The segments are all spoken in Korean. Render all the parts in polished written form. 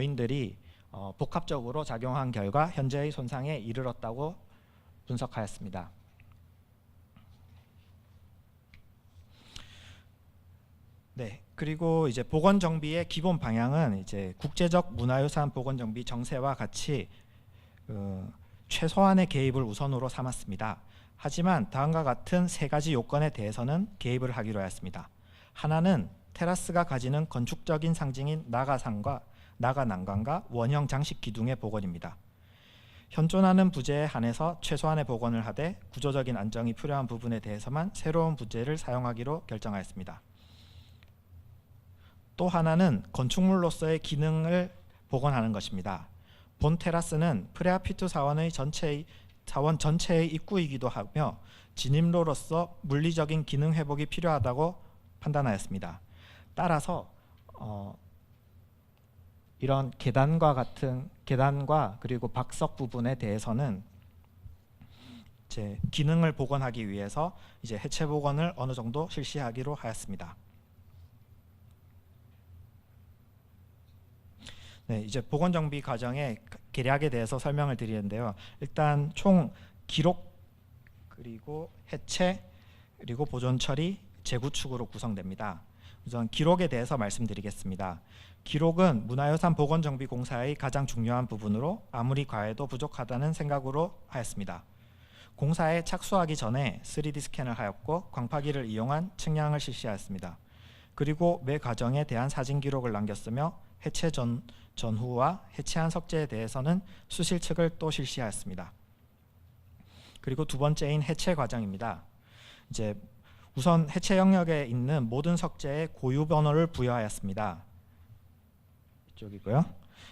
요인들이 복합적으로 작용한 결과 현재의 손상에 이르렀다고 분석하였습니다. 네, 그리고 이제 보건 정비의 기본 방향은 이제 국제적 문화유산 보건 정비 정세와 같이 최소한의 개입을 우선으로 삼았습니다. 하지만 다음과 같은 세 가지 요건에 대해서는 개입을 하기로 하였습니다. 하나는 테라스가 가지는 건축적인 상징인 나가산과 나가난간과 원형 장식 기둥의 복원입니다. 현존하는 부재에 한해서 최소한의 복원을 하되 구조적인 안정이 필요한 부분에 대해서만 새로운 부재를 사용하기로 결정하였습니다. 또 하나는 건축물로서의 기능을 복원하는 것입니다. 본 테라스는 프레아피트 사원 전체의 입구이기도 하며 진입로로서 물리적인 기능 회복이 필요하다고 판단하였습니다. 따라서 이런 계단과 그리고 박석 부분에 대해서는 이제 기능을 복원하기 위해서 이제 해체 복원을 어느 정도 실시하기로 하였습니다. 네, 이제 보건 정비 과정의 계략에 대해서 설명을 드리는데요. 일단 총 기록 그리고 해체 그리고 보존 처리 재구축으로 구성됩니다. 우선 기록에 대해서 말씀드리겠습니다. 기록은 문화유산 보건정비공사의 가장 중요한 부분으로 아무리 과해도 부족하다는 생각으로 하였습니다. 공사에 착수하기 전에 3D 스캔을 하였고 광파기를 이용한 측량을 실시하였습니다. 그리고 매 과정에 대한 사진 기록을 남겼으며 해체 전후와 해체한 석재에 대해서는 수실측을 또 실시하였습니다. 그리고 두 번째인 해체 과정입니다. 이제 우선 해체 영역에 있는 모든 석재에 고유 번호를 부여하였습니다. 이쪽이고요.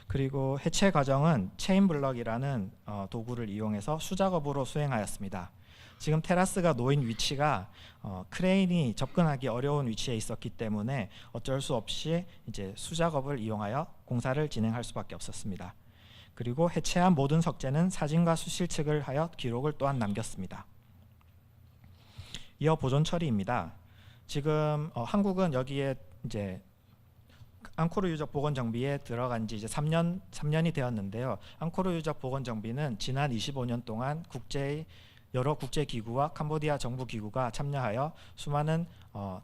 그리고 해체 과정은 체인 블럭이라는 도구를 이용해서 수작업으로 수행하였습니다. 지금 테라스가 놓인 위치가 크레인이 접근하기 어려운 위치에 있었기 때문에 어쩔 수 없이 이제 수작업을 이용하여 공사를 진행할 수밖에 없었습니다. 그리고 해체한 모든 석재는 사진과 수실측을 하여 기록을 또한 남겼습니다. 이어 보존 처리입니다. 지금 한국은 여기에 이제 앙코르 유적 보건 정비에 들어간 지 이제 3년이 되었는데요. 앙코르 유적 보건 정비는 지난 25년 동안 여러 국제 기구와 캄보디아 정부 기구가 참여하여 수많은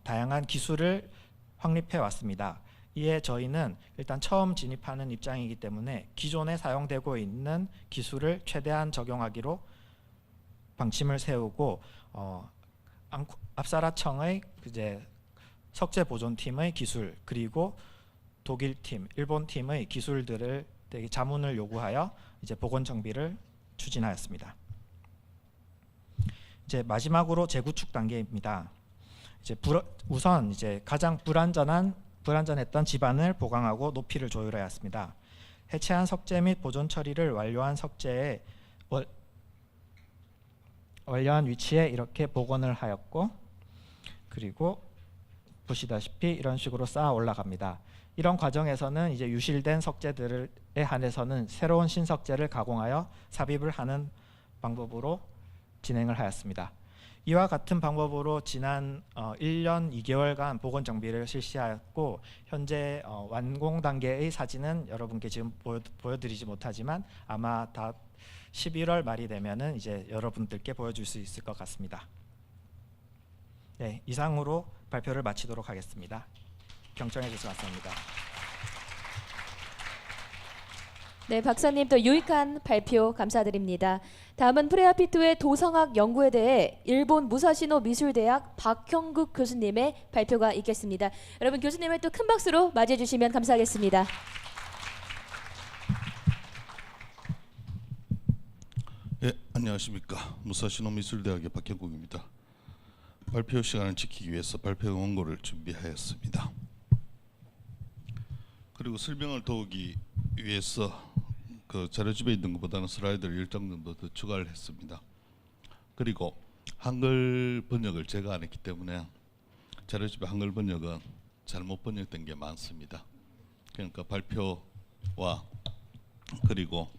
다양한 기술을 확립해 왔습니다. 이에 저희는 일단 처음 진입하는 입장이기 때문에 기존에 사용되고 있는 기술을 최대한 적용하기로 방침을 세우고 압사라청의 이제 석재 보존팀의 기술 그리고 독일팀, 일본팀의 기술들을 되게 자문을 요구하여 이제 보건 정비를 추진하였습니다. 이제 마지막으로 재구축 단계입니다. 이제 우선 이제 가장 불안전했던 지반을 보강하고 높이를 조율하였습니다. 해체한 석재 및 보존 처리를 완료한 석재의 완료한 위치에 이렇게 복원을 하였고, 그리고 보시다시피 이런 식으로 쌓아 올라갑니다. 이런 과정에서는 이제 유실된 석재들에 한해서는 새로운 신석재를 가공하여 삽입을 하는 방법으로 진행을 하였습니다. 이와 같은 방법으로 지난 1년 2개월간 보건 정비를 실시하였고, 현재 완공 단계의 사진은 여러분께 지금 보여드리지 못하지만 아마 다 11월 말이 되면은 이제 여러분들께 보여줄 수 있을 것 같습니다. 네, 이상으로 발표를 마치도록 하겠습니다. 경청해 주셔서 감사합니다. 네, 박사님 또 유익한 발표 감사드립니다. 다음은 프레아피트의 도성학 연구에 대해 일본 무사시노 미술대학 박형국 교수님의 발표가 있겠습니다. 여러분 교수님을 또 큰 박수로 맞이해 주시면 감사하겠습니다. 예, 안녕하십니까. 무사시노 미술대학의 박형국입니다. 발표 시간을 지키기 위해서 발표 원고를 준비하였습니다. 그리고 설명을 도우기 위해서 그 자료집에 있는 것보다는 슬라이드를 일정 정도 더 추가를 했습니다. 그리고 한글 번역을 제가 안 했기 때문에 자료집에 한글 번역은 잘못 번역된 게 많습니다. 그러니까 발표와 그리고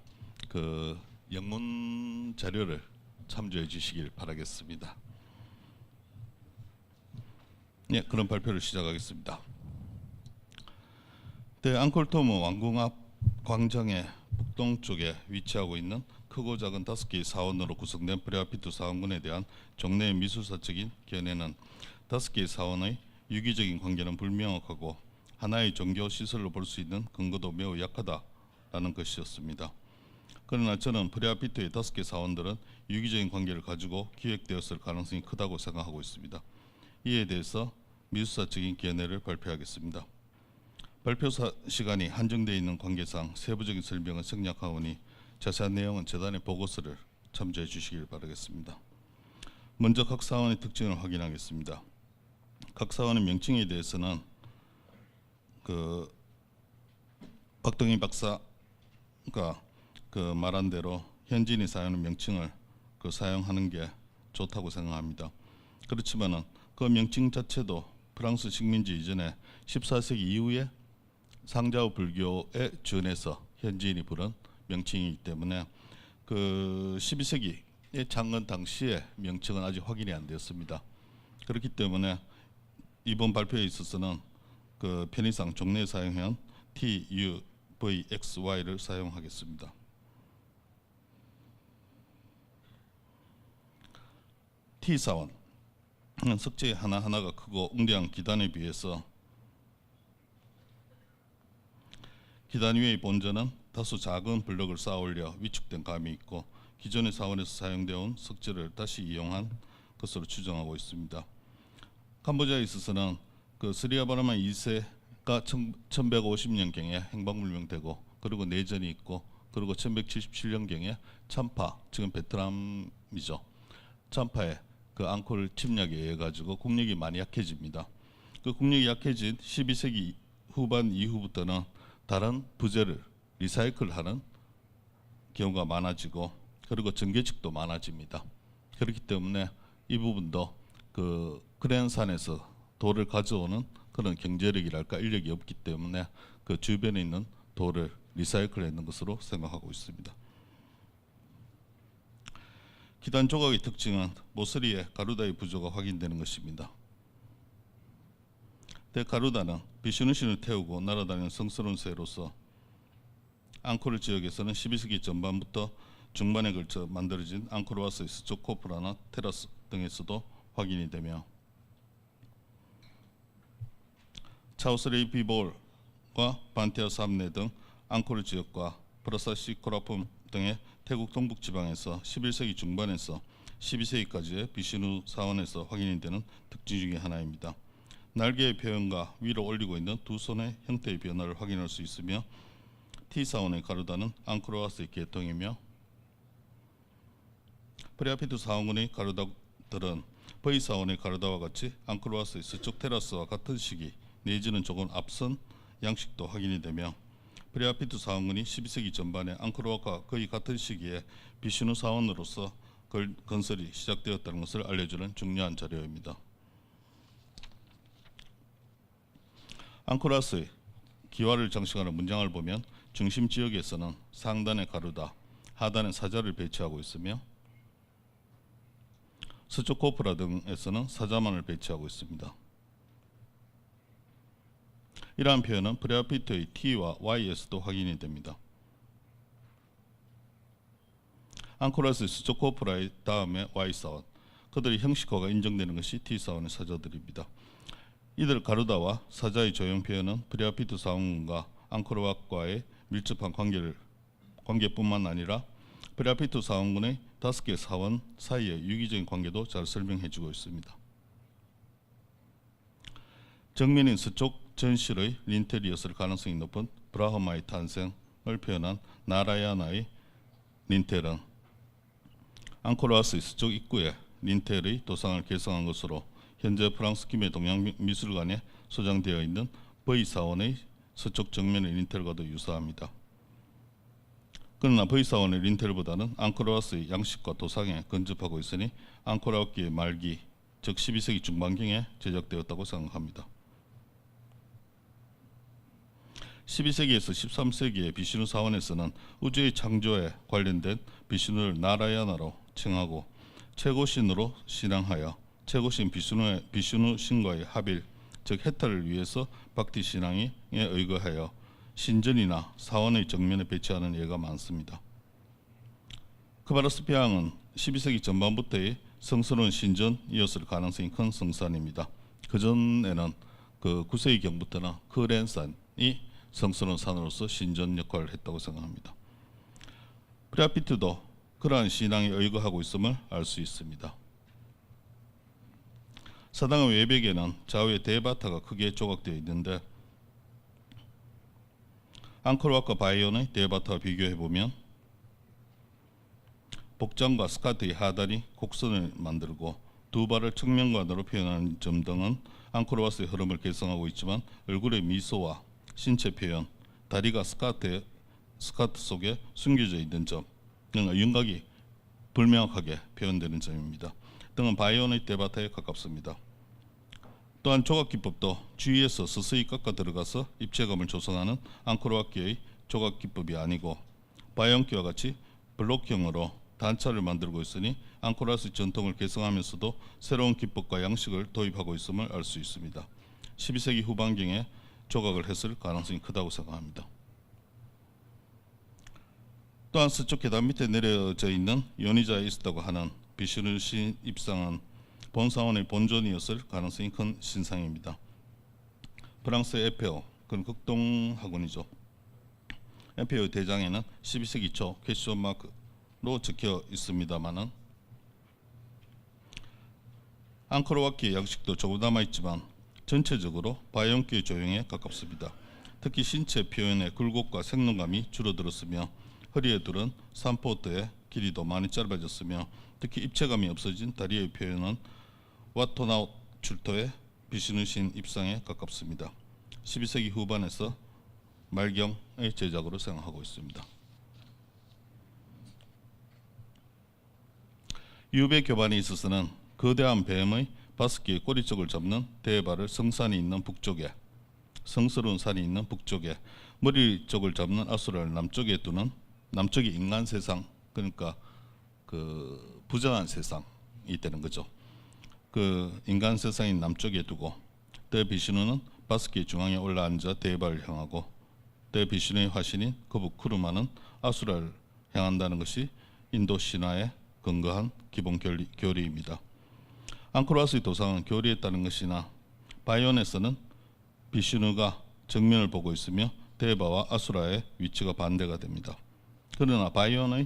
그 영문 자료를 참조해 주시길 바라겠습니다. 네, 그럼 발표를 시작하겠습니다. 앙콜 톰은 완공 앞 광장의 북동쪽에 위치하고 있는 크고 작은 5개의 사원으로 구성된 프레아피투 사원군에 대한 종래의 미술사적인 견해는 5개의 사원의 유기적인 관계는 불명확하고 하나의 종교 시설로 볼 수 있는 근거도 매우 약하다라는 것이었습니다. 그러나 저는 프레아피투의 5개 사원들은 유기적인 관계를 가지고 기획되었을 가능성이 크다고 생각하고 있습니다. 이에 대해서 미술사적인 견해를 발표하겠습니다. 발표 시간이 한정되어 있는 관계상 세부적인 설명은 생략하오니 자세한 내용은 재단의 보고서를 참조해 주시길 바라겠습니다. 먼저 각 사원의 특징을 확인하겠습니다. 각 사원의 명칭에 대해서는 박동희 박사가 말한 대로 현지인이 사용하는 명칭을 사용하는 게 좋다고 생각합니다. 그렇지만은 그 명칭 자체도 프랑스 식민지 이전에 14세기 이후에 상자오 불교에 준해서 현지인이 부른 명칭이기 때문에 12세기의 창건 당시의 명칭은 아직 확인이 안 되었습니다. 그렇기 때문에 이번 발표에 있어서는 편의상 종래에 사용한 TUVXY를 사용하겠습니다. T사원 석재 하나하나가 크고 웅대한 기단에 비해서 기단 위의 본전은 다소 작은 블럭을 쌓아 올려 위축된 감이 있고 기존의 사원에서 사용되어 온 석재를 다시 이용한 것으로 추정하고 있습니다. 캄보디아에 있어서는 스리아바라마 2세가 1150년경에 행방불명되고 그리고 내전이 있고 그리고 1177년경에 참파, 지금 베트남이죠. 참파에 앙코르 침략에 의해 가지고 국력이 많이 약해집니다. 국력이 약해진 12세기 후반 이후부터는 다른 부재를 리사이클하는 경우가 많아지고 그리고 전개측도 많아집니다. 그렇기 때문에 이 부분도 크레안산에서 돌을 가져오는 그런 경제력이랄까 인력이 없기 때문에 주변에 있는 돌을 리사이클했는 것으로 생각하고 있습니다. 기단 조각의 특징은 모서리에 가루다의 부조가 확인되는 것입니다. 가루다는 비슈누신을 태우고 날아다니는 성스러운 새로서 앙코르 지역에서는 12세기 전반부터 중반에 걸쳐 만들어진 앙코르와스의 서쪽 코프라나 테라스 등에서도 확인이 되며 차우스레이 비볼과 반티아 삼네 등 앙코르 지역과 브라사시 코라품 등의 태국 동북 지방에서 11세기 중반에서 12세기까지의 비슈누 사원에서 확인이 되는 특징 중의 하나입니다. 날개의 표현과 위로 올리고 있는 두 손의 형태의 변화를 확인할 수 있으며 T사원의 가루다는 앙코르와스의 계통이며 프레아피투 사원군의 가루다들은 V사원의 가루다와 같이 앙코르와스의 서쪽 테라스와 같은 시기 내지는 조금 앞선 양식도 확인이 되며 프레아피투 사원군이 12세기 전반에 앙코르와스와 거의 같은 시기에 비슈누 사원으로서 건설이 시작되었다는 것을 알려주는 중요한 자료입니다. 앙코르와스의 기와를 장식하는 문장을 보면 중심 지역에서는 상단에 가루다, 하단에 사자를 배치하고 있으며 서쪽 코프라 등에서는 사자만을 배치하고 있습니다. 이러한 표현은 프레아피투의 T와 Y에서도 확인이 됩니다. 앙코르와스의 서쪽 코프라의 다음에 Y사원, 그들의 형식화가 인정되는 것이 T사원의 사자들입니다. 이들 가루다와 사자의 조형 표현은 프레아피투 사원과 앙코르와스와의 밀접한 관계뿐만 아니라 프레아피투 사원군의 5개 사원 사이의 유기적인 관계도 잘 설명해주고 있습니다. 정면인 서쪽 전실의 린텔이었을 가능성이 높은 브라흐마의 탄생을 표현한 나라야나의 린텔은 앙코르와스의 서쪽 입구에 린텔의 도상을 개성한 것으로 현재 프랑스 김해 동양미술관에 소장되어 있는 V사원의 서쪽 정면의 린텔과도 유사합니다. 그러나 V사원의 린텔보다는 앙코르와스의 양식과 도상에 근접하고 있으니 앙코르와스의 말기, 즉 12세기 중반경에 제작되었다고 생각합니다. 12세기에서 13세기의 비슈누 사원에서는 우주의 창조에 관련된 비슈누를 나라야나로 칭하고 최고신으로 신앙하여 최고신 비슈누 신과의 합일, 즉 해탈을 위해서 박티 신앙에 의거하여 신전이나 사원의 정면에 배치하는 예가 많습니다. 크바르스피앙은 12세기 전반부터의 성스러운 신전이었을 가능성이 큰 성산입니다. 그 전에는 그 9세기경부터는 크렌산이 성스러운 산으로서 신전 역할을 했다고 생각합니다. 프레아피트도 그러한 신앙에 의거하고 있음을 알 수 있습니다. 사당의 외벽에는 좌우에 대바타가 크게 조각되어 있는데 앙코르왓과 바이온의 대바타와 비교해보면 복장과 스카트의 하단이 곡선을 만들고 두 발을 측면관으로 표현하는 점 등은 앙코르왓의 흐름을 개성하고 있지만 얼굴의 미소와 신체 표현, 다리가 스카트 속에 숨겨져 있는 점 등의 윤곽이 불명확하게 표현되는 점입니다. 등은 바이온의 대바타에 가깝습니다. 또한 조각 기법도 주위에서 서서히 깎아 들어가서 입체감을 조성하는 앙코르왓기의 조각 기법이 아니고 바이온기와 같이 블록형으로 단차를 만들고 있으니 앙코르왓의 전통을 개성하면서도 새로운 기법과 양식을 도입하고 있음을 알 수 있습니다. 12세기 후반경에 조각을 했을 가능성이 크다고 생각합니다. 또한 서쪽 계단 밑에 내려져 있는 요니자에 있었다고 하는 비슈누 신 입상은 본사원의 본존이었을 가능성이 큰 신상입니다. 프랑스의 에페오, 그건 극동학원이죠. 에페오의 대장에는 12세기 초 퀘스천 마크로 적혀 있습니다만은 앙코르왓기의 양식도 조금 남아있지만 전체적으로 바이온기의 조형에 가깝습니다. 특히 신체 표현의 굴곡과 생동감이 줄어들었으며 허리에 두른 산포트의 길이도 많이 짧아졌으며 특히 입체감이 없어진 다리의 표현은 와토나웃 출토의 비슈누 신 입상에 가깝습니다. 12세기 후반에서 말경의 제작으로 생각하고 있습니다. 유배 교반에 있어서는 거대한 뱀의 바스키의 꼬리 쪽을 잡는 대발을 성산이 있는 북쪽에, 성스러운 산이 있는 북쪽에, 머리 쪽을 잡는 아수라를 남쪽에 두는, 남쪽이 인간 세상, 그러니까 그 부정한 세상이 되는 거죠. 그 인간 세상인 남쪽에 두고 대비슈누는 바스키의 중앙에 올라앉아 대발을 향하고 대비슈누의 화신인 거북 쿠르마는 아수라를 향한다는 것이 인도 신화의 근거한 기본 교리입니다. 앙코르왓의 도상은 교리했다는 것이나 바이온에서는 비슈누가 정면을 보고 있으며 대바와 아수라의 위치가 반대가 됩니다. 그러나 바이온의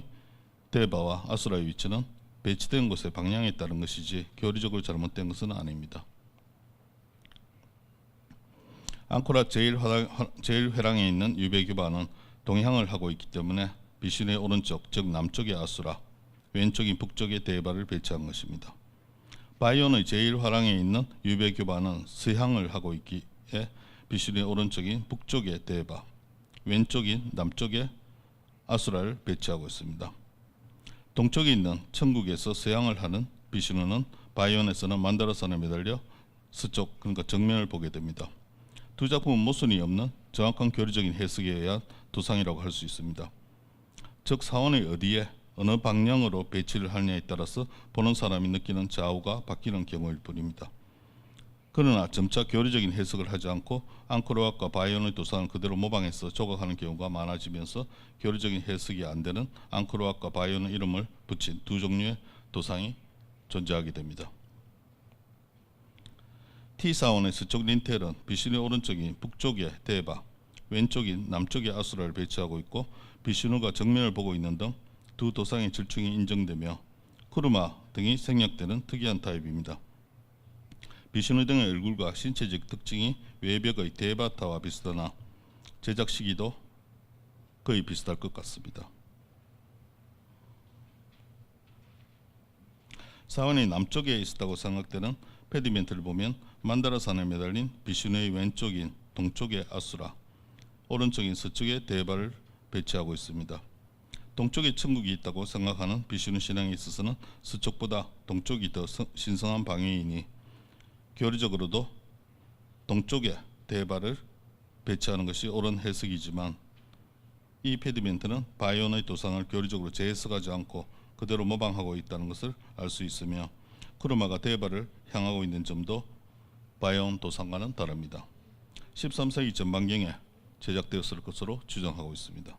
대바와 아수라의 위치는 배치된 곳의 방향에 따른 것이지 교리적으로 잘못된 것은 아닙니다. 앙코르 제일 회랑에 있는 유배규반은 동향을 하고 있기 때문에 비슈누의 오른쪽, 즉 남쪽의 아수라, 왼쪽인 북쪽의 대바를 배치한 것입니다. 바이온의 제1화랑에 있는 유배규반은 서향을 하고 있기에 비슈누의 오른쪽인 북쪽의 대바, 왼쪽인 남쪽의 아수라를 배치하고 있습니다. 동쪽에 있는 천국에서 서향을 하는 비슈누는 바이온에서는 만다라산에 매달려 서쪽, 그러니까 정면을 보게 됩니다. 두 작품은 모순이 없는 정확한 교리적인 해석에 의한 도상이라고 할 수 있습니다. 즉 사원의 어디에 어느 방향으로 배치를 하느냐에 따라서 보는 사람이 느끼는 좌우가 바뀌는 경우일 뿐입니다. 그러나 점차 교리적인 해석을 하지 않고 앙코르왓과 바이온의 도상을 그대로 모방해서 조각하는 경우가 많아지면서 교리적인 해석이 안 되는 앙코르왓과 바이온의 이름을 붙인 두 종류의 도상이 존재하게 됩니다. T사원의 서쪽 린텔은 비슈누의 오른쪽인 북쪽의 대바, 왼쪽인 남쪽의 아수라를 배치하고 있고 비슈누가 정면을 보고 있는 등 두 도상의 절충이 인정되며 쿠르마 등이 생략되는 특이한 타입입니다. 비슈누 등의 얼굴과 신체적 특징이 외벽의 대바타와 비슷하나 제작 시기도 거의 비슷할 것 같습니다. 사원이 남쪽에 있었다고 생각되는 페디멘트를 보면 만다라산에 매달린 비슈누의 왼쪽인 동쪽의 아수라, 오른쪽인 서쪽의 대바를 배치하고 있습니다. 동쪽에 천국이 있다고 생각하는 비슈누 신앙에 있어서는 서쪽보다 동쪽이 더 신성한 방위이니 교리적으로도 동쪽에 대바를 배치하는 것이 옳은 해석이지만 이 페디멘트는 바이온의 도상을 교리적으로 재해석하지 않고 그대로 모방하고 있다는 것을 알 수 있으며 쿠르마가 대바를 향하고 있는 점도 바이온 도상과는 다릅니다. 13세기 전반경에 제작되었을 것으로 추정하고 있습니다.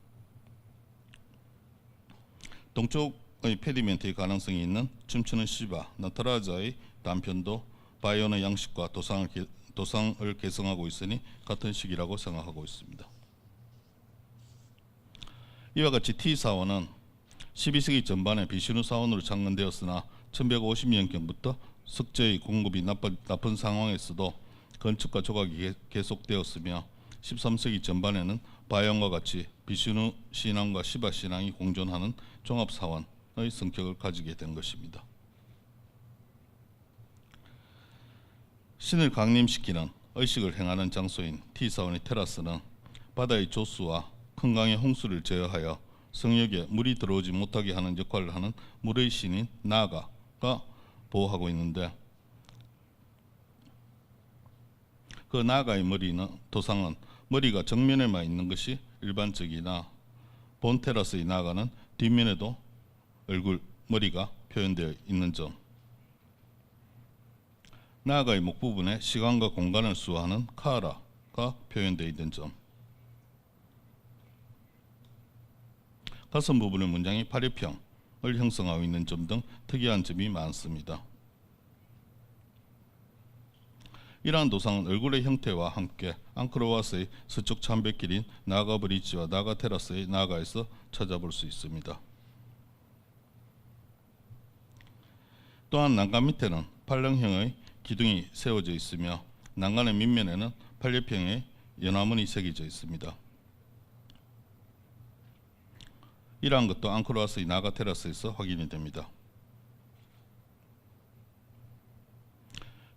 동쪽의 페디멘트의 가능성이 있는 춤추는 시바, 나타라자의 단편도 바이온의 양식과 도상을 개성하고 있으니 같은 시기라고 생각하고 있습니다. 이와 같이 T 사원은 12세기 전반에 비신우 사원으로 창건되었으나 1150년경부터 석재의 공급이 나쁜 상황에서도 건축과 조각이 계속되었으며 13세기 전반에는 바이온과 같이 비신우 신앙과 시바 신앙이 공존하는 종합 사원의 성격을 가지게 된 것입니다. 신을 강림시키는 의식을 행하는 장소인 T 사원의 테라스는 바다의 조수와 큰 강의 홍수를 제어하여 성역에 물이 들어오지 못하게 하는 역할을 하는 물의 신인 나가가 보호하고 있는데, 그 나가의 도상은 머리가 정면에만 있는 것이 일반적이나 본 테라스의 나가는 뒷면에도 머리가 표현되어 있는 점, 나가의 목 부분에 시간과 공간을 수호하는 카라가 표현되어 있는 점, 가슴 부분의 문양이 파리평을 형성하고 있는 점 등 특이한 점이 많습니다. 이러한 도상은 얼굴의 형태와 함께 앙코르와트의 서쪽 참배길인 나가 브릿지와 나가 테라스의 나가에서 찾아볼 수 있습니다. 또한 난간 밑에는 팔릉형의 기둥이 세워져 있으며 난간의 밑면에는 팔렵형의 연화문이 새겨져 있습니다. 이러한 것도 앙코르와트의 나가 테라스에서 확인이 됩니다.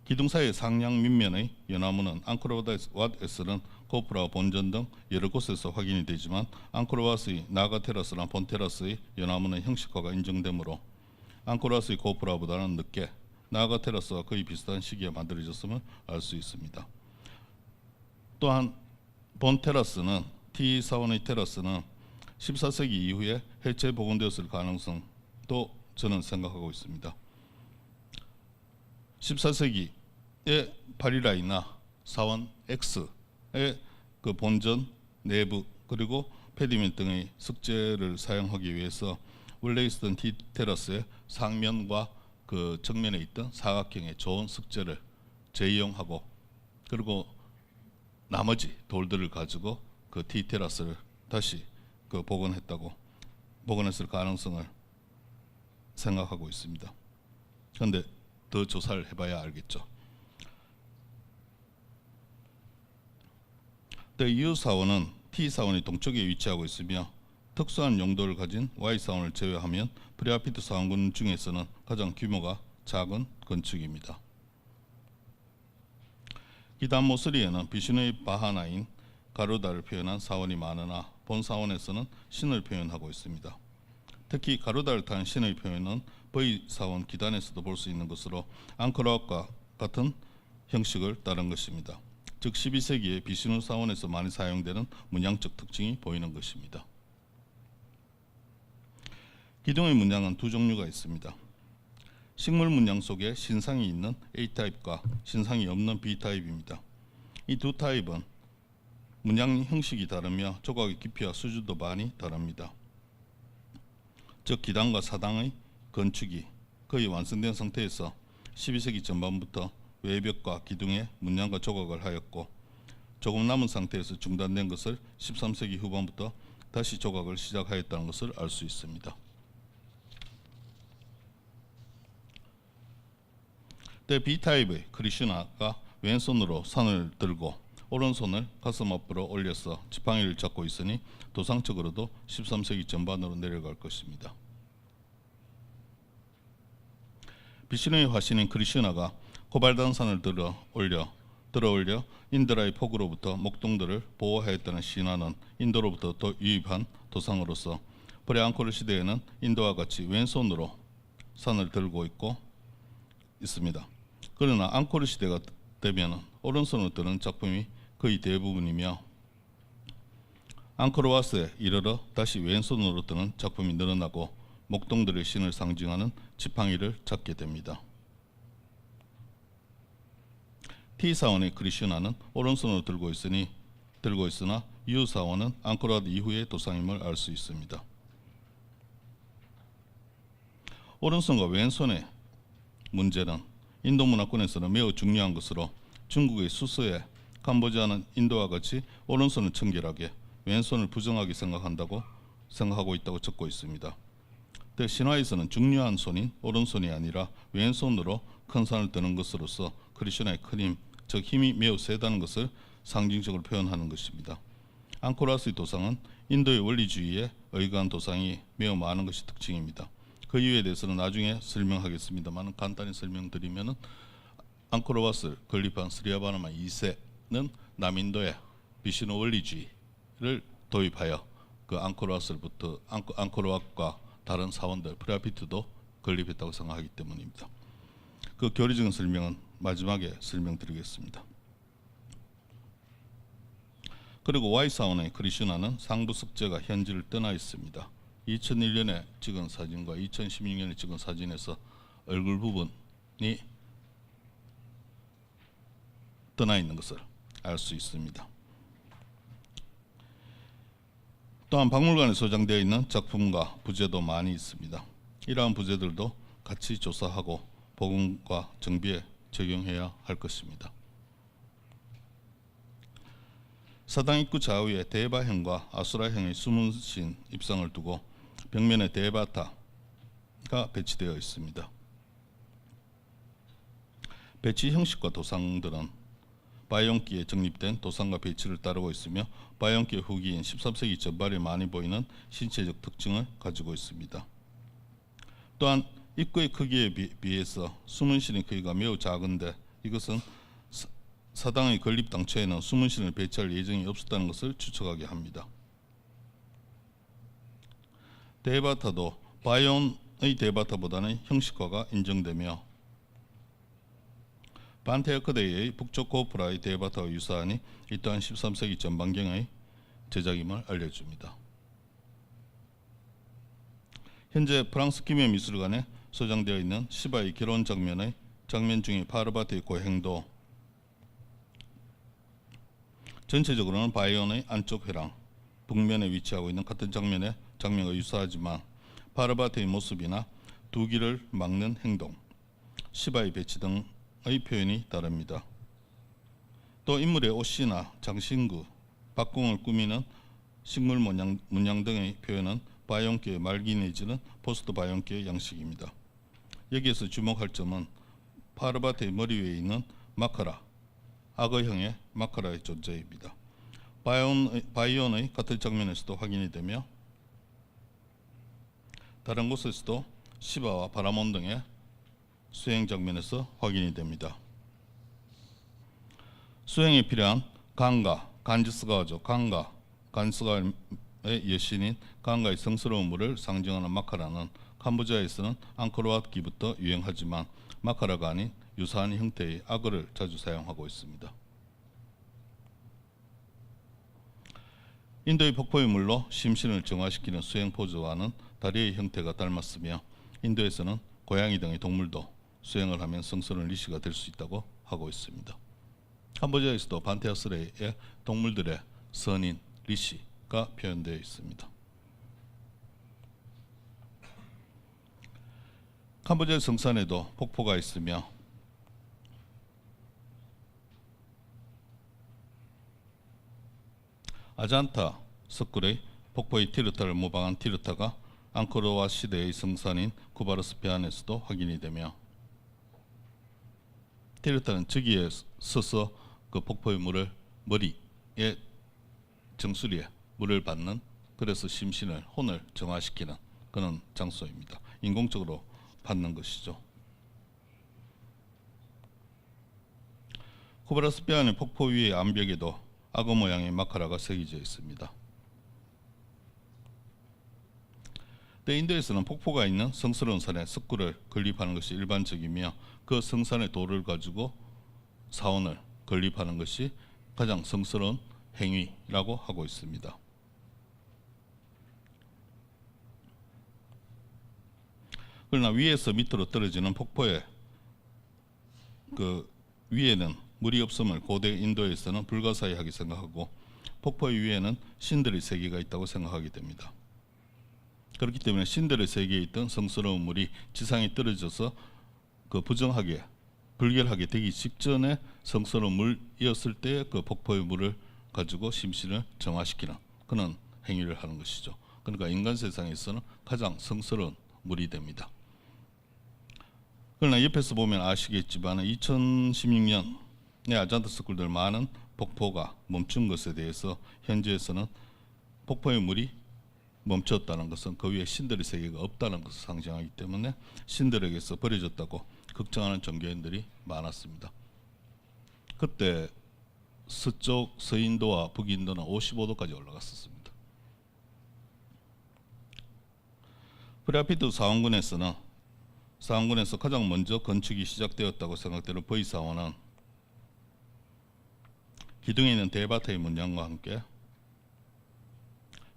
기둥 사이의 상량 밑면의 연화문은 앙코르와트에서는 코프라 본전 등 여러 곳에서 확인이 되지만 앙코르와트의 나가 테라스나 본 테라스의 연화문의 형식화가 인정되므로 앙코르와트의 코프라보다는 늦게 나가 테라스와 거의 비슷한 시기에 만들어졌음을 알 수 있습니다. 또한 본 테라스는 T 사원의 테라스는 14세기 이후에 해체 복원되었을 가능성도 저는 생각하고 있습니다. 14세기의 파리라이나 사원 X의 그 본전 내부 그리고 페디멘트 등의 석재를 사용하기 위해서 원래 있었던 T 테라스의 상면과 그 정면에 있던 사각형의 좋은 석재를 재이용하고 그리고 나머지 돌들을 가지고 그 T 테라스를 다시 그 복원했을 가능성을 생각하고 있습니다. 그런데 더 조사를 해봐야 알겠죠. U 사원은 T 사원이 동쪽에 위치하고 있으며 특수한 용도를 가진 Y 사원을 제외하면 프레아피트 사원군 중에서는 가장 규모가 작은 건축입니다. 기단 모서리에는 비신의 바하나인 가루다를 표현한 사원이 많으나 본 사원에서는 신을 표현하고 있습니다. 특히 가루다를 탄 신의 표현은 V 사원 기단에서도 볼 수 있는 것으로 앙코르와트와 같은 형식을 따른 것입니다. 즉 12세기에 비신우 사원에서 많이 사용되는 문양적 특징이 보이는 것입니다. 기둥의 문양은 두 종류가 있습니다. 식물 문양 속에 신상이 있는 A타입과 신상이 없는 B타입입니다. 이 두 타입은 문양 형식이 다르며 조각의 깊이와 수준도 많이 다릅니다. 즉 기단과 사당의 건축이 거의 완성된 상태에서 12세기 전반부터 외벽과 기둥에 문양과 조각을 하였고 조금 남은 상태에서 중단된 것을 13세기 후반부터 다시 조각을 시작하였다는 것을 알 수 있습니다. 때 B타입의 크리슈나가 왼손으로 산을 들고 오른손을 가슴 앞으로 올려서 지팡이를 잡고 있으니 도상적으로도 13세기 전반으로 내려갈 것입니다. 비신의 화신인 크리슈나가 코발단산을 들어 올려 인드라의 폭으로부터 목동들을 보호하였다는 신화는 인도로부터 유입한 도상으로서 브레앙코르 시대에는 인도와 같이 왼손으로 산을 들고 있습니다. 그러나 앙코르 시대가 되면 오른손으로 드는 작품이 거의 대부분이며 앙코르와트에 이르러 다시 왼손으로 드는 작품이 늘어나고 목동들의 신을 상징하는 지팡이를 잡게 됩니다. T 사원의 크리슈나는 오른손으로 들고 있으나 이웃 사원은 앙코르와트 이후의 도상임을 알 수 있습니다. 오른손과 왼손의 문제는 인도 문화권에서는 매우 중요한 것으로 중국의 수서에 캄보디아는 인도와 같이 오른손을 청결하게 왼손을 부정하게 생각하고 있다고 적고 있습니다. 신화에서는 중요한 손인 오른손이 아니라 왼손으로 큰 산을 드는 것으로서 크리슈나의 큰 힘, 즉 힘이 매우 세다는 것을 상징적으로 표현하는 것입니다. 앙코르와트의 도상은 인도의 원리주의에 의거한 도상이 매우 많은 것이 특징입니다. 그 이유에 대해서는 나중에 설명하겠습니다만 간단히 설명드리면은 앙코르와트를 건립한 스리아바나마 2세는 남인도의 비시노 원리주의를 도입하여 그 앙코르와트과 다른 사원들 프레아피트도 건립했다고 생각하기 때문입니다. 그 교리적인 설명은 마지막에 설명드리겠습니다. 그리고 Y 사원의 크리슈나는 상부 숙제가 현지를 떠나 있습니다. 2001년에 찍은 사진과 2016년에 찍은 사진에서 얼굴 부분이 떠나 있는 것을 알 수 있습니다. 또한 박물관에 소장되어 있는 작품과 부재도 많이 있습니다. 이러한 부재들도 같이 조사하고 복원과 정비에 적용해야 할 것입니다. 사당 입구 좌우에 대바형과 아수라형의 수문신 입상을 두고 벽면에 대바타가 배치되어 있습니다. 배치 형식과 도상들은 바이온기에 정립된 도상과 배치를 따르고 있으며 바이온기의 후기인 13세기 전발에 많이 보이는 신체적 특징을 가지고 있습니다. 또한 입구의 크기에 비해서 수문신의 크기가 매우 작은데 이것은 사당의 건립 당초에는 수문신을 배치할 예정이 없었다는 것을 추측하게 합니다. 대바타도 바이온의 대바타보다는 형식화가 인정되며 반테아크데이의 북쪽 고프라의 대바타와 유사하니 이 또한 13세기 전반경의 제작임을 알려줍니다. 현재 프랑스 기묘미술관에 소장되어 있는 시바의 결혼 장면 중에 파르바티의 고행도 전체적으로는 바이온의 안쪽 회랑 북면에 위치하고 있는 같은 장면과 유사하지만 파르바티의 모습이나 두 길을 막는 행동, 시바의 배치 등의 표현이 다릅니다. 또 인물의 옷이나 장신구, 박궁을 꾸미는 식물 문양 등의 표현은 바이온계의 말기 내지는 포스트 바이온계의 양식입니다. 여기에서 주목할 점은 파르바티의 머리 위에 있는 마카라, 악어형의 마카라의 존재입니다. 바이온의 같은 장면에서도 확인이 되며 다른 곳에서도 시바와 바라몬 등의 수행 장면에서 확인이 됩니다. 수행에 필요한 간가, 간지스가죠. 간스가의 여신인 간가의 성스러운 물을 상징하는 마카라는 캄보디아에서는 앙코르와트기부터 유행하지만 마카라가 아닌 유사한 형태의 악어를 자주 사용하고 있습니다. 인도의 폭포의 물로 심신을 정화시키는 수행 포즈와는 다리의 형태가 닮았으며 인도에서는 고양이 등의 동물도 수행을 하면 성스러운 리시가 될 수 있다고 하고 있습니다. 캄보디아에서도 반테아스레의 동물들의 선인 리시가 표현되어 있습니다. 캄보디아 성산에도 폭포가 있으며 아잔타 석굴의 폭포의 티르타를 모방한 티르타가 앙코르와트 시대의 성산인 쿠바르스피안에서도 확인이 되며 티르타는 저기에 서서 그 폭포의 물을 머리에 정수리에 물을 받는, 그래서 심신을 혼을 정화시키는 그런 장소입니다. 인공적으로 받는 것이죠. 쿠바르스피안의 폭포 위의 암벽에도 악어 모양의 마카라가 새겨져 있습니다. 인도에서는 폭포가 있는 성스러운 산에 석굴을 건립하는 것이 일반적이며 그 성산의 돌을 가지고 사원을 건립하는 것이 가장 성스러운 행위라고 하고 있습니다. 그러나 위에서 밑으로 떨어지는 폭포의 그 위에는 물이 없음을 고대 인도에서는 불가사의하게 생각하고 폭포의 위에는 신들의 세계가 있다고 생각하게 됩니다. 그렇기 때문에 신들의 세계에 있던 성스러운 물이 지상에 떨어져서 그 부정하게 불결하게 되기 직전에 성스러운 물이었을 때 그 폭포의 물을 가지고 심신을 정화시키는 그런 행위를 하는 것이죠. 그러니까 인간 세상에서는 가장 성스러운 물이 됩니다. 그러나 옆에서 보면 아시겠지만 2016년에 아잔트 스쿨들 많은 폭포가 멈춘 것에 대해서 현지에서는 폭포의 물이 멈췄다는 것은 그 위에 신들의 세계가 없다는 것을 상징하기 때문에 신들에게서 버려졌다고 걱정하는 종교인들이 많았습니다. 그때 서쪽 서인도와 북인도는 55도까지 올라갔었습니다. 프레아피트 사원군에서 가장 먼저 건축이 시작되었다고 생각되는 버이사원은 기둥에 있는 대바타의 문양과 함께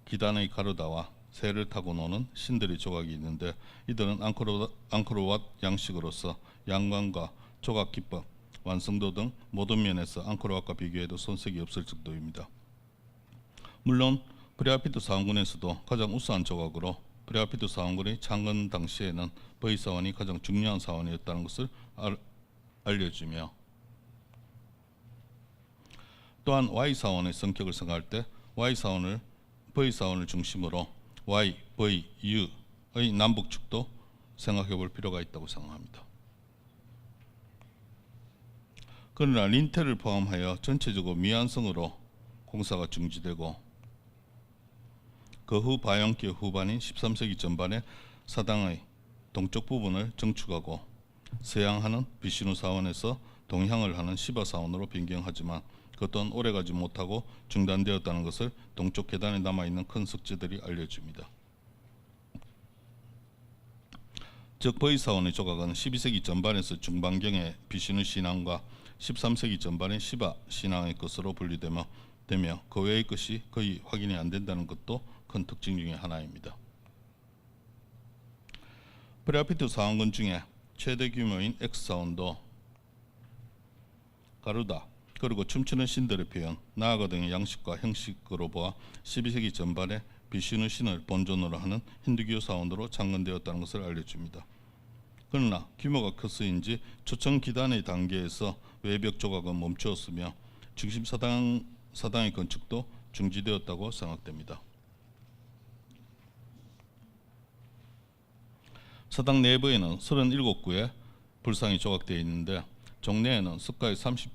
기단의 가루다와 새를 타고 노는 신들의 조각이 있는데 이들은 앙코르왓 양식으로서 양광과 조각 기법, 완성도 등 모든 면에서 앙코르왓과 비교해도 손색이 없을 정도입니다. 물론 프레아피트 사원군에서도 가장 우수한 조각으로 프레아피트 사원군의 창건 당시에는 버이 사원이 가장 중요한 사원이었다는 것을 알려주며 또한 Y 사원의 성격을 생각할 때 Y 사원을 버이 사원을 중심으로 Y, 버이, U의 남북축도 생각해 볼 필요가 있다고 생각합니다. 그러나 린텔을 포함하여 전체적으로 미완성으로 공사가 중지되고 그 후 바이언기 후반인 13세기 전반에 사당의 동쪽 부분을 정축하고 서양하는 비시누 사원에서 동향을 하는 시바 사원으로 변경하지만 그 또한 오래가지 못하고 중단되었다는 것을 동쪽 계단에 남아있는 큰 석재들이 알려줍니다. 즉 버이 사원의 조각은 12세기 전반에서 중반경의 비시누 신앙과 13세기 전반의 시바 신앙의 것으로 분리되며 그 외의 것이 거의 확인이 안 된다는 것도 큰 특징 중의 하나입니다. 프레아피트 사원군 중에 최대 규모인 X사원도 가루다 그리고 춤추는 신들의 표현, 나아가 등의 양식과 형식으로 보아 12세기 전반에 비시누 신을 본존으로 하는 힌두교 사원으로 창건되었다는 것을 알려줍니다. 그러나 규모가 커서인지 초청 기단의 단계에서 외벽 조각은 멈추었으며 중심 사당의 건축도 중지되었다고 생각됩니다. 사당 내부에는 37구의 불상이 조각되어 있는데 종내에는 석가의 37개의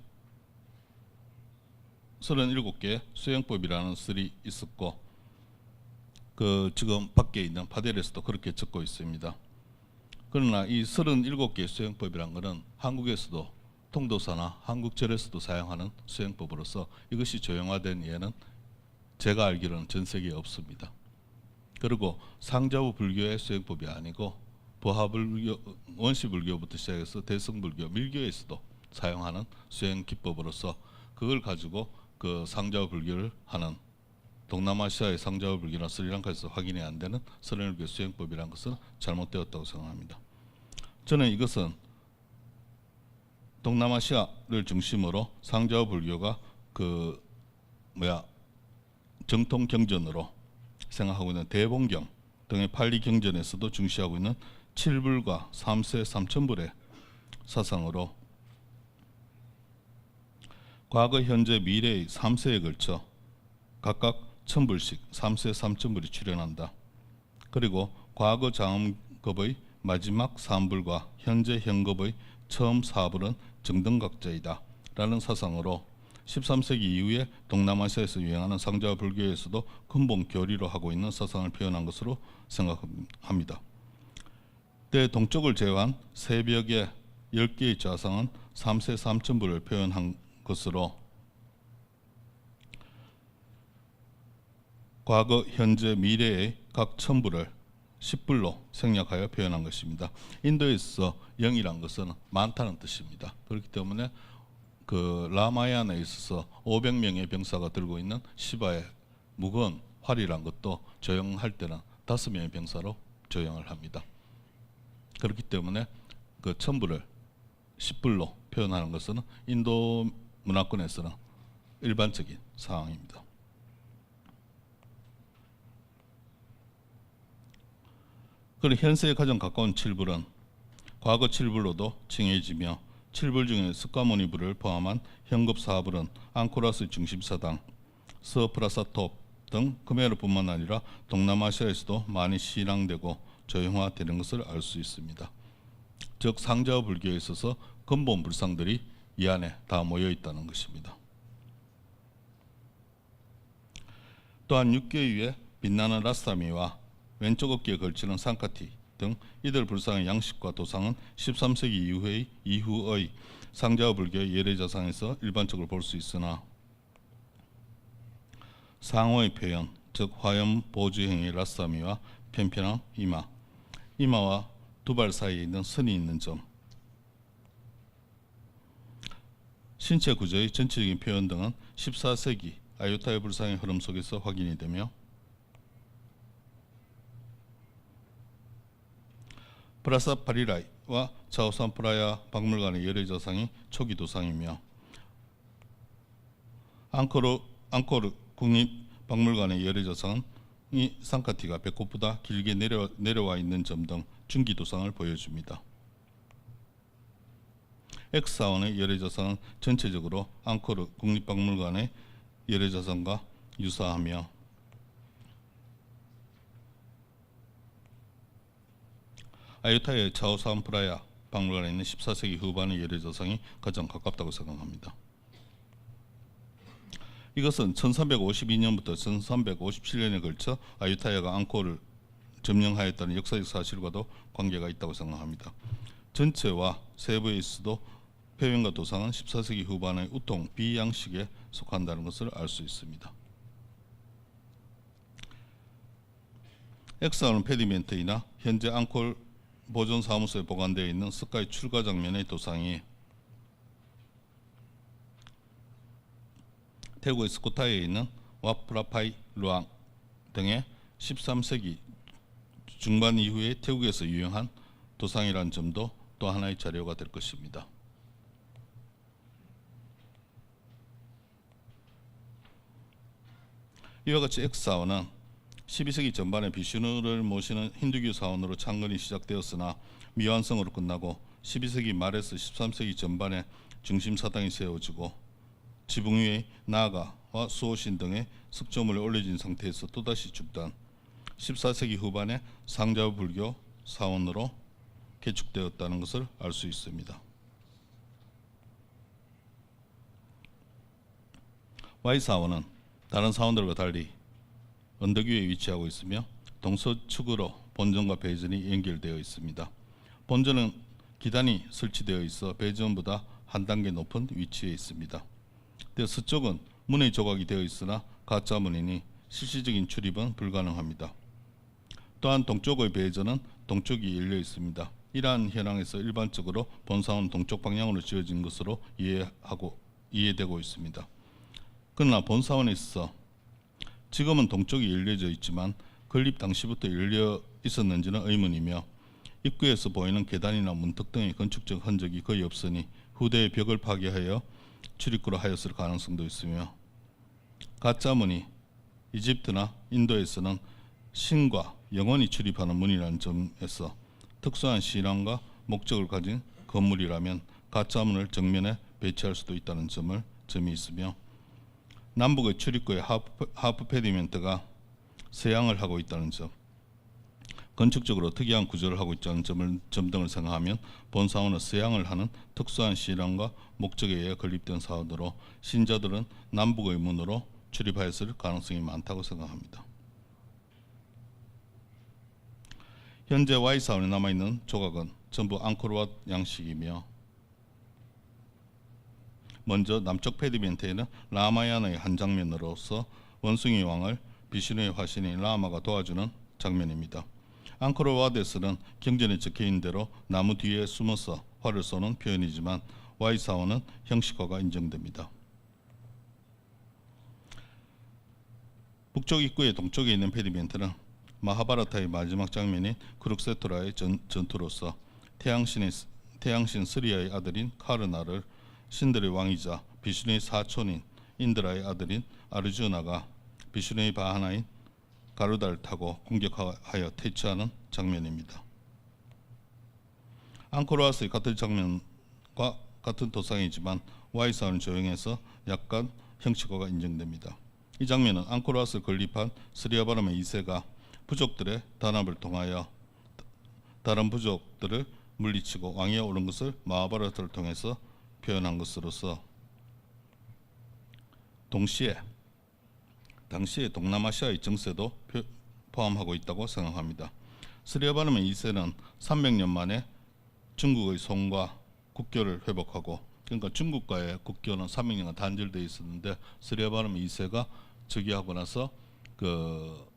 수행법이라는 글이 있었고 지금 밖에 있는 파델에서도 그렇게 적고 있습니다. 그러나 이 37개의 수행법이란 것은 한국에서도 통도사나 한국절에서도 사용하는 수행법으로서 이것이 조형화된 예는 제가 알기로는 전 세계에 없습니다. 그리고 상자부 불교의 수행법이 아니고 버하불교, 원시불교부터 시작해서 대승불교, 밀교에서도 사용하는 수행 기법으로서 그걸 가지고 그 상자부 불교를 하는 동남아시아의 상자부 불교나 스리랑카에서 확인이 안 되는 37개 수행법이라는 것은 잘못되었다고 생각합니다. 저는 이것은 동남아시아를 중심으로 상자부 불교가 정통 경전으로 생각하고 있는 대봉경 등의 팔리 경전에서도 중시하고 있는 7불과 3세 3천불의 사상으로 과거, 현재, 미래의 3세에 걸쳐 각각 1000불씩 3세 3천불이 출현한다. 그리고 과거 장음급의 마지막 3불과 현재 현급의 처음 4불은 정등각자이다 라는 사상으로 13세기 이후에 동남아시아에서 유행하는 상자 불교에서도 근본 교리로 하고 있는 사상을 표현한 것으로 생각합니다. 동쪽을 제외한 새벽의 10개의 좌상은 3세 3천불을 표현한 것으로 과거, 현재, 미래의 각 천불을 10불로 생략하여 표현한 것입니다. 인도에서 영이란 것은 많다는 뜻입니다. 그렇기 때문에 라마얀에 있어서 500명의 병사가 들고 있는 시바의 무거운 활이란 것도 조형할 때는 5명의 병사로 조형을 합니다. 그렇기 때문에 그 천불을 10불로 표현하는 것은 인도 문화권에서는 일반적인 상황입니다. 그리고 현세에 가장 가까운 칠불은 과거 칠불로도 칭해지며 칠불 중에 스카모니불을 포함한 현급 사불은 앙코라스의 중심사당 서프라사톱 등 크메르뿐만 아니라 동남아시아에서도 많이 신앙되고 조형화되는 것을 알 수 있습니다. 즉 상자와 불교에 있어서 근본 불상들이 이 안에 다 모여 있다는 것입니다. 또한 육계 위에 빛나는 라스타미와 왼쪽 어깨에 걸치는 상카티 등 이들 불상의 양식과 도상은 13세기 이후의 상자와 불교의 예례자상에서 일반적으로 볼 수 있으나 상호의 표현, 즉 화염 보주행의 라스타미와 편편한 이마와 두 발 사이에 있는 선이 있는 점, 신체 구조의 전체적인 표현 등은 14세기 아유타야 불상의 흐름 속에서 확인이 되며 프라사 파리라이와 차오산 프라야 박물관의 예례자상이 초기 도상이며 앙코르 국립박물관의 예례자상은 이 상카티가 배꼽보다 길게 내려와 있는 점 등 중기 도상을 보여줍니다. X사원의 예례자상은 전체적으로 앙코르 국립박물관의 예례자상과 유사하며 아유타야의 차오산 프라야 박물관에 있는 14세기 후반의 예례자상이 가장 가깝다고 생각합니다. 이것은 1352년부터 1357년에 걸쳐 아유타야가 앙코르를 점령하였다는 역사적 사실과도 관계가 있다고 생각합니다. 전체와 세부에 있어도 표현과 도상은 14세기 후반의 우통 B양식에 속한다는 것을 알 수 있습니다. X사원 페디멘트이나 현재 앙콜 보존사무소에 보관되어 있는 스카이 출가 장면의 도상이 태국의 스코타에 있는 와프라파이 루앙 등의 13세기 중반 이후에 태국에서 유행한 도상이라는 점도 또 하나의 자료가 될 것입니다. 이와 같이 X사원은 12세기 전반에 비슈누를 모시는 힌두교 사원으로 창건이 시작되었으나 미완성으로 끝나고 12세기 말에서 13세기 전반에 중심 사당이 세워지고 지붕 위에 나아가와 수호신 등의 석조물이 올려진 상태에서 또다시 중단, 14세기 후반에 상자 불교 사원으로 개축되었다는 것을 알 수 있습니다. Y사원은 다른 사원들과 달리 언덕 위에 위치하고 있으며 동서측으로 본전과 배전이 연결되어 있습니다. 본전은 기단이 설치되어 있어 배전보다 한 단계 높은 위치에 있습니다. 서쪽은 문의 조각이 되어 있으나 가짜 문이니 실질적인 출입은 불가능합니다. 또한 동쪽의 배전은 동쪽이 열려 있습니다. 이러한 현황에서 일반적으로 본사원은 동쪽 방향으로 지어진 것으로 이해되고 있습니다. 그러나 본사원에 있어 지금은 동쪽이 열려져 있지만 건립 당시부터 열려 있었는지는 의문이며 입구에서 보이는 계단이나 문턱 등의 건축적 흔적이 거의 없으니 후대의 벽을 파괴하여 출입구로 하였을 가능성도 있으며 가짜 문이 이집트나 인도에서는 신과 영혼이 출입하는 문이라는 점에서 특수한 신앙과 목적을 가진 건물이라면 가짜 문을 정면에 배치할 수도 있다는 점이 있으며 남북의 출입구의 하프 페디멘트가 서양을 하고 있다는 점, 건축적으로 특이한 구조를 하고 있다는 점 등을 생각하면 본사원은 서양을 하는 특수한 신앙과 목적에 의해 건립된 사원으로 신자들은 남북의 문으로 출입하였을 가능성이 많다고 생각합니다. 현재 Y사원에 남아있는 조각은 전부 앙코르왓 양식이며 먼저 남쪽 페디멘트에는 라마얀의 한 장면으로서 원숭이 왕을 비슈누의 화신인 라마가 도와주는 장면입니다. 앙코르왓에서는 경전에 적혀있는 대로 나무 뒤에 숨어서 활을 쏘는 표현이지만 Y사원은 형식화가 인정됩니다. 북쪽 입구의 동쪽에 있는 페디멘트는 마하바라타의 마지막 장면인 크룩세토라의 전투로서 태양신 스리아의 아들인 카르나를 신들의 왕이자 비슈누의 사촌인 인드라의 아들인 아르주나가 비슈누의 바하나인 가루다를 타고 공격하여 퇴치하는 장면입니다. 앙코르와스의 같은 장면과 같은 도상이지만 Y사원은 조용해서 약간 형식화가 인정됩니다. 이 장면은 앙코르와스를 건립한 스리아바르마 2세가 부족들의 단합을 통하여 다른 부족들을 물리치고 왕위에 오른 것을 마하바라타를 통해서 표현한 것으로서 동시에 당시의 동남아시아의 정세도 포함하고 있다고 생각합니다. 스리아바르마 2세는 300년 만에 중국의 손과 국교를 회복하고, 그러니까 중국과의 국교는 300년간 단절되어 있었는데 스리아바르마 2세가 즉위하고 나서 그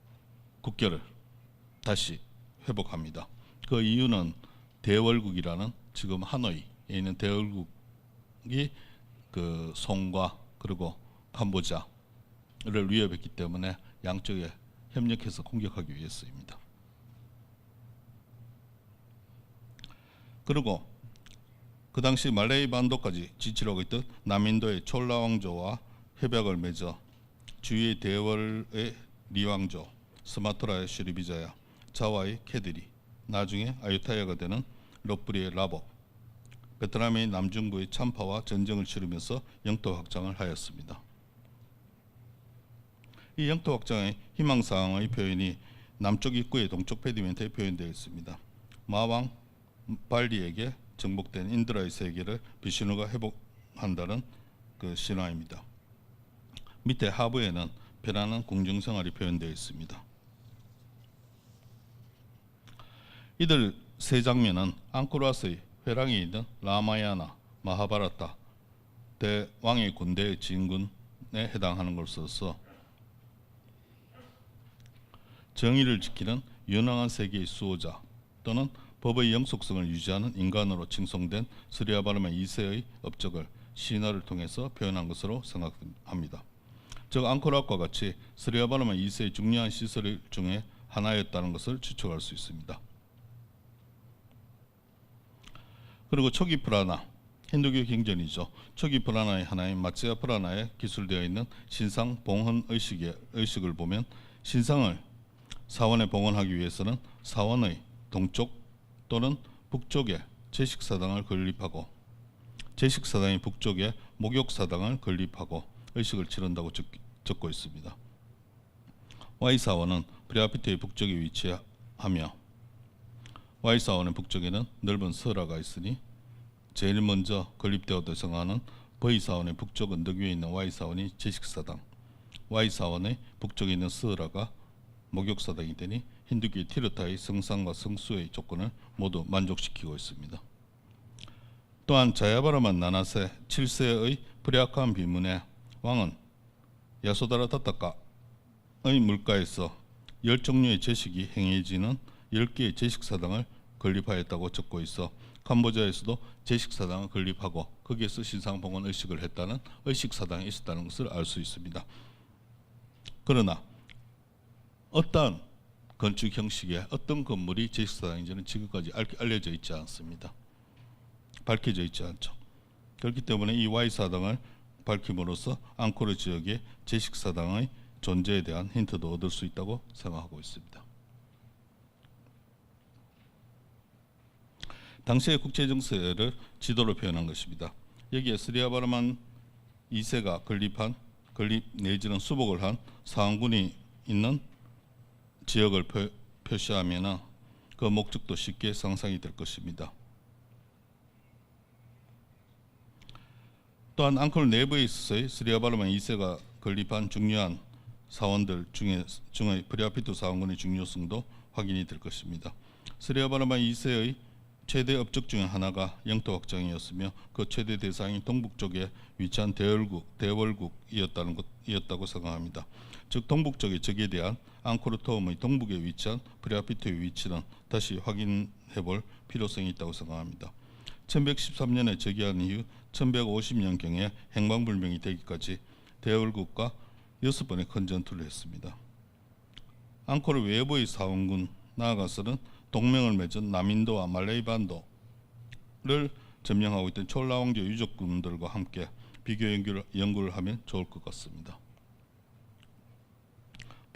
국교를 다시 회복합니다. 그 이유는 대월국이라는, 지금 하노이에 있는 대월국이 그 송과 그리고 캄보자를 위협했기 때문에 양쪽에 협력해서 공격하기 위해서입니다. 그리고 그 당시 말레이 반도까지 지치러 하고 있던 남인도의 촐라 왕조와 협약을 맺어 주위의 대월의 리왕조, 스마트라의 슈리비자야, 자와의 캐드리, 나중에 아유타야가 되는 롯브리의 라복, 베트남의 남중부의 참파와 전쟁을 치르면서 영토 확장을 하였습니다. 이 영토 확장의 희망사항의 표현이 남쪽 입구의 동쪽 페디멘트에 표현되어 있습니다. 마왕 발리에게 정복된 인드라의 세계를 비슈누가 회복한다는 그 신화입니다. 밑에 하부에는 편안한 궁중생활이 표현되어 있습니다. 이들 세 장면은 앙코르와스의 회랑에 있는 라마야나, 마하바라타, 대왕의 군대의 진군에 해당하는 것으로서 정의를 지키는 유능한 세계의 수호자 또는 법의 영속성을 유지하는 인간으로 칭송된 스리아바르마 2세의 업적을 신화를 통해서 표현한 것으로 생각합니다. 즉 앙코르와트와 같이 스리아바르마 2세의 중요한 시설 중에 하나였다는 것을 추측할 수 있습니다. 그리고 초기 프라나, 힌두교 경전이죠. 초기 프라나의 하나인 마츠야 프라나에 기술되어 있는 신상 봉헌 의식을 보면 신상을 사원에 봉헌하기 위해서는 사원의 동쪽 또는 북쪽에 제식사당을 건립하고 제식사당이 북쪽에 목욕사당을 건립하고 의식을 치른다고 적고 있습니다. Y사원은 프레아피트의 북쪽에 위치하며 Y사원의 북쪽에는 넓은 서라가 있으니 제일 먼저 건립되었다고 생각하는 V사원의 북쪽 언덕 위에 있는 Y사원이 제식사당, Y사원의 북쪽에 있는 서라가 목욕사당이 되니 힌두교의 티르타의 성상과 성수의 조건을 모두 만족시키고 있습니다. 또한 자야바르만 나나세 7세의 프레아칸 비문에 왕은 야소다라 타타카의 물가에서 10종류의 제식이 행해지는 10개의 제식사당을 건립하였다고 적고 있어 캄보디아에서도 제식사당을 건립하고 거기에서 신상봉헌 의식을 했다는 의식사당이 있었다는 것을 알 수 있습니다. 그러나 어떠한 건축 형식의 어떤 건물이 제식사당인지는 지금까지 알려져 있지 않습니다. 밝혀져 있지 않죠. 그렇기 때문에 이 Y사당을 밝힘으로써 앙코르 지역의 제식사당의 존재에 대한 힌트도 얻을 수 있다고 생각하고 있습니다. 당시의 국제정세를 지도로 표현한 것입니다. 여기에 스리아바르만 2세가 건립 내지는 수복을 한 사원군이 있는 지역을 표시하면 그 목적도 쉽게 상상이 될 것입니다. 또한 앙코르 내부에 있어서의 스리아바르마 2세가 건립한 중요한 사원들 중의 프레아피투 사원군의 중요성도 확인이 될 것입니다. 스리아바르마 2세의 최대 업적 중 하나가 영토 확장이었으며 그 최대 대상이 동북쪽에 위치한 대월국이었다고 생각합니다. 즉 동북쪽의 적에 대한 앙코르토움의 동북에 위치한 프레아피투의 위치는 다시 확인해 볼 필요성이 있다고 생각합니다. 1113년에 즉위한 이후 1150년경에 행방불명이 되기까지 대월국과 6번의 큰 전투를 했습니다. 앙코르 외부의 사원군, 나아가서는 동맹을 맺은 남인도와 말레이 반도를 점령하고 있던 촐라 왕조 유적군들과 함께 비교 연구를 하면 좋을 것 같습니다.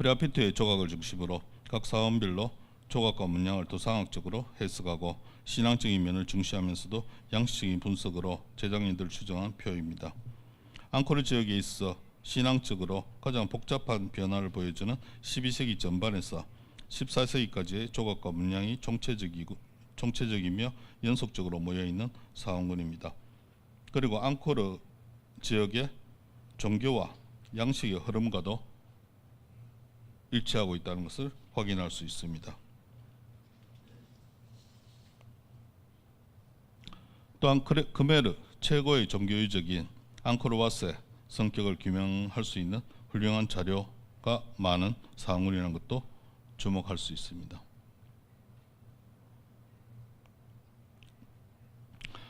프레아피트의 조각을 중심으로 각 사원별로 조각과 문양을 도상학적으로 해석하고 신앙적인 면을 중시하면서도 양식적인 분석으로 제작진들을 추정한 표입니다. 앙코르 지역에 있어 신앙적으로 가장 복잡한 변화를 보여주는 12세기 전반에서 14세기까지의 조각과 문양이 총체적이며 연속적으로 모여있는 사원군입니다. 그리고 앙코르 지역의 종교와 양식의 흐름과도 일치하고 있다는 것을 확인할 수 있습니다. 또한 크메르 최고의 종교유적인 앙코르와스의 성격을 규명할 수 있는 훌륭한 자료가 많은 사원군이라는 것도 주목할 수 있습니다.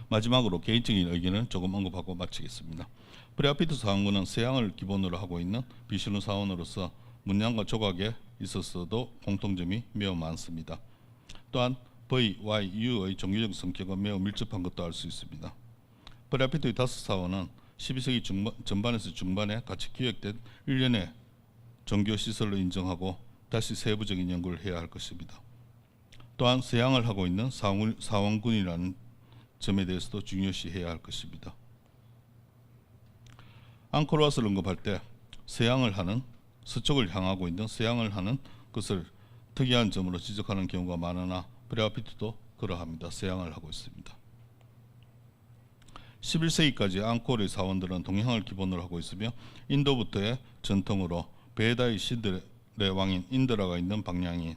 마지막으로 개인적인 의견을 조금 언급하고 마치겠습니다. 프레아피트 사원군은 서양을 기본으로 하고 있는 비슈누 사원으로서 문양과 조각에 있어서도 공통점이 매우 많습니다. 또한 V, Y, U의 종교적 성격은 매우 밀접한 것도 알 수 있습니다. 프레아피트의 5사원은 12세기 전반에서 중반에 같이 기획된 일련의 종교시설로 인정하고 다시 세부적인 연구를 해야 할 것입니다. 또한 서양을 하고 있는 사원군이라는 점에 대해서도 중요시해야 할 것입니다. 앙코르와스를 언급할 때 서양을 하는, 서쪽을 향하고 있는 서양을 하는 것을 특이한 점으로 지적하는 경우가 많으나 프레아피트도 그러합니다. 서양을 하고 있습니다. 11세기까지 앙코르의 사원들은 동양을 기본으로 하고 있으며 인도부터의 전통으로 베다의 신들의 왕인 인드라가 있는 방향인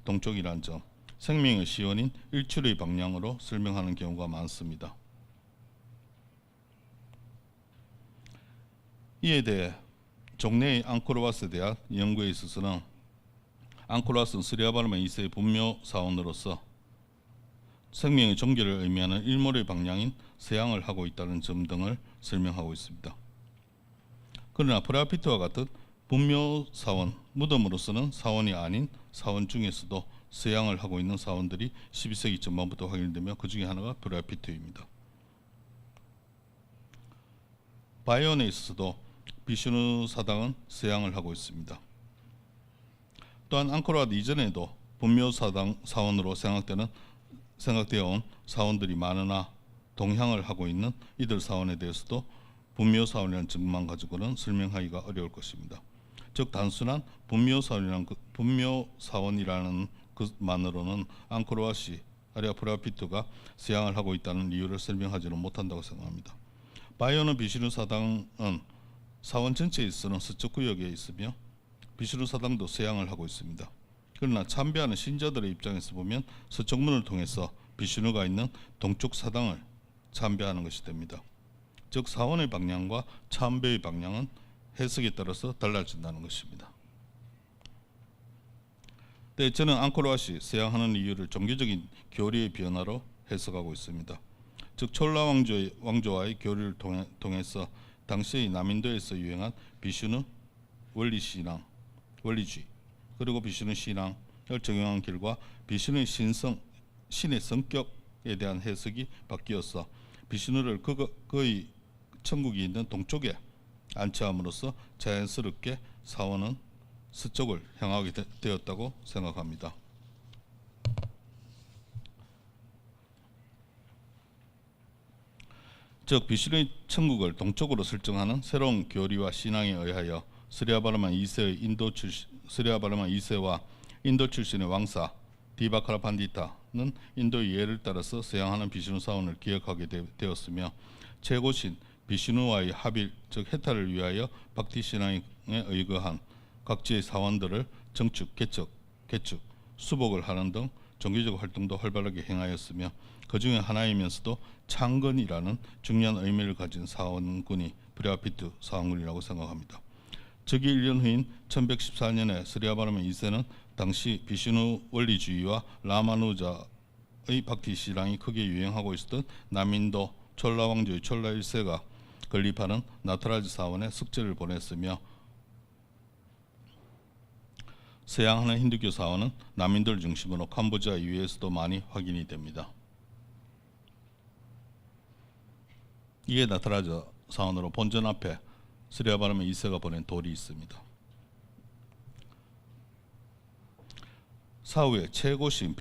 동쪽이라는 점, 생명의 시원인 일출의 방향으로 설명하는 경우가 많습니다. 이에 대해 종래의 앙코르와스에 대한 연구에 있어서는 앙코르와스는 스리아바르마 2세의 분묘 사원으로서 생명의 종교를 의미하는 일몰의 방향인 서양을 하고 있다는 점 등을 설명하고 있습니다. 그러나 프레아피트와 같은 분묘 사원, 무덤으로서는 사원이 아닌 사원 중에서도 서양을 하고 있는 사원들이 12세기 전반부터 확인되며 그 중에 하나가 프레아피트입니다. 바이온에 있어서도 비슈누 사당은 서양을 하고 있습니다. 또한 앙코르와트 이전에도 분묘 사원으로 생각되어 온 사원들이 많으나 동향을 하고 있는 이들 사원에 대해서도 분묘 사원이라는 점만 가지고는 설명하기가 어려울 것입니다. 즉 단순한 분묘 사원이라는 것만으로는 앙코르와시 아리아 프레아피트가 서양을 하고 있다는 이유를 설명하지는 못한다고 생각합니다. 바이오는 비슈누 사당은 사원 전체에 있어서는 서쪽 구역에 있으며 비슈누 사당도 서양을 하고 있습니다. 그러나 참배하는 신자들의 입장에서 보면 서쪽 문을 통해서 비슈누가 있는 동쪽 사당을 참배하는 것이 됩니다. 즉 사원의 방향과 참배의 방향은 해석에 따라서 달라진다는 것입니다. 네, 저는 앙코르와시 서양하는 이유를 종교적인 교리의 변화로 해석하고 있습니다. 즉 촐라 왕조와의 교류를 통해서 당시의 남인도에서 유행한 비슈누 원리주의 그리고 비슈누 신앙을 적용한 결과 비슈누의 신의 성격에 대한 해석이 바뀌어서 비슈누를 그의 천국이 있는 동쪽에 안치함으로써 자연스럽게 사원은 서쪽을 향하게 되었다고 생각합니다. 즉 비슈누의 천국을 동쪽으로 설정하는 새로운 교리와 신앙에 의하여 스리아바르만 2세와 인도 출신의 왕사 디바카라 판디타는 인도의 예를 따라서 서양하는 비슈누 사원을 기억하게 되었으며 최고신 비슈누와의 합일 즉 해탈을 위하여 박티 신앙에 의거한 각지의 사원들을 정축, 개척, 수복을 하는 등 종교적 활동도 활발하게 행하였으며 그 중에 하나이면서도 창건이라는 중요한 의미를 가진 사원군이 프레아피트 사원군이라고 생각합니다. 즉위 1년 후인 1114년에 스리아바르마 2세는 당시 비슈누 원리주의와 라마누자의 박티 신앙이 크게 유행하고 있었던 남인도 촐라 왕조의 촐라 1세가 건립하는 나타라즈 사원에 숙제를 보냈으며 서양하는 힌두교 사원은 남인도를 중심으로 캄보디아 이외에서도 많이 확인이 됩니다. 이에 나타라즈 사원으로 본전 앞에 스리아바르마 2세가 보낸 돌이 있습니다. 사후에 최고심